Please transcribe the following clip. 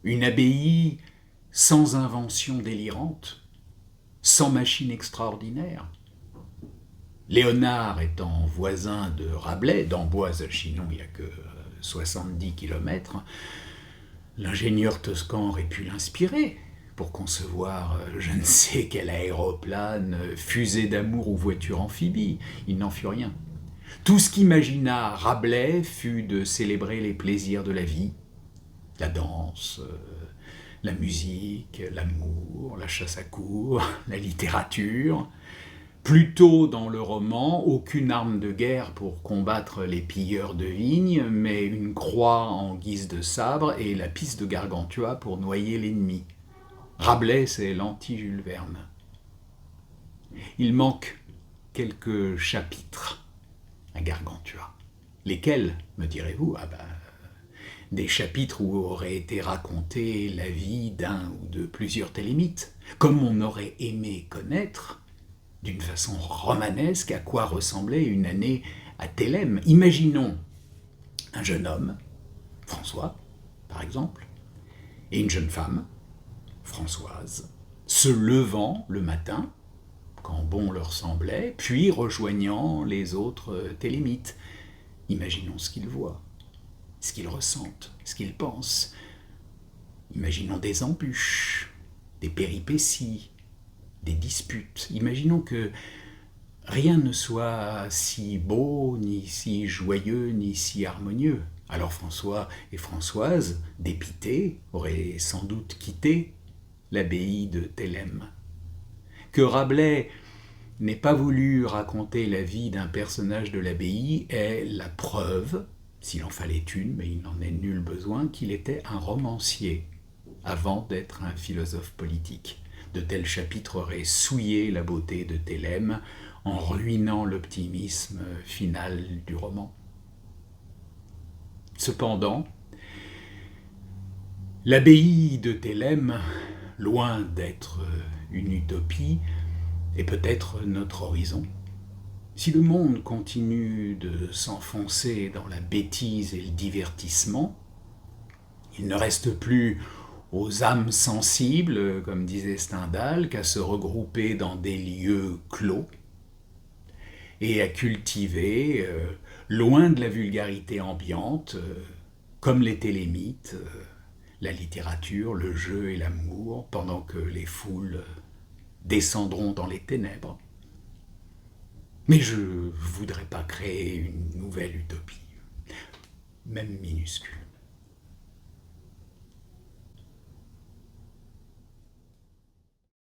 une abbaye sans invention délirante, sans machine extraordinaire. Léonard étant voisin de Rabelais, d'Amboise à Chinon, il n'y a que 70 kilomètres, l'ingénieur toscan aurait pu l'inspirer pour concevoir je ne sais quel aéroplane, fusée d'amour ou voiture amphibie. Il n'en fut rien. Tout ce qu'imagina Rabelais fut de célébrer les plaisirs de la vie, la danse, la musique, l'amour, la chasse à courre, la littérature. Plutôt dans le roman, aucune arme de guerre pour combattre les pilleurs de vignes, mais une croix en guise de sabre et la pisse de Gargantua pour noyer l'ennemi. Rabelais, c'est l'anti-Jules Verne. Il manque quelques chapitres à Gargantua. Lesquels, me direz-vous? Des chapitres où aurait été racontée la vie d'un ou de plusieurs télémites, comme on aurait aimé connaître d'une façon romanesque à quoi ressemblait une année à Thélème. Imaginons un jeune homme, François, par exemple, et une jeune femme, Françoise, se levant le matin, quand bon leur semblait, puis rejoignant les autres télémites. Imaginons ce qu'ils voient, ce qu'ils ressentent, ce qu'ils pensent. Imaginons des embûches, des péripéties, des disputes. Imaginons que rien ne soit si beau, ni si joyeux, ni si harmonieux. Alors François et Françoise, dépités, auraient sans doute quitté l'abbaye de Thélème. Que Rabelais n'ait pas voulu raconter la vie d'un personnage de l'abbaye est la preuve, s'il en fallait une, mais il n'en est nul besoin, qu'il était un romancier avant d'être un philosophe politique. De tels chapitres auraient souillé la beauté de Thélème en ruinant l'optimisme final du roman. Cependant, l'abbaye de Thélème, loin d'être une utopie, est peut-être notre horizon. Si le monde continue de s'enfoncer dans la bêtise et le divertissement, il ne reste plus aux âmes sensibles, comme disait Stendhal, qu'à se regrouper dans des lieux clos et à cultiver, loin de la vulgarité ambiante, comme les télémites, la littérature, le jeu et l'amour, pendant que les foules descendront dans les ténèbres. Mais je ne voudrais pas créer une nouvelle utopie, même minuscule.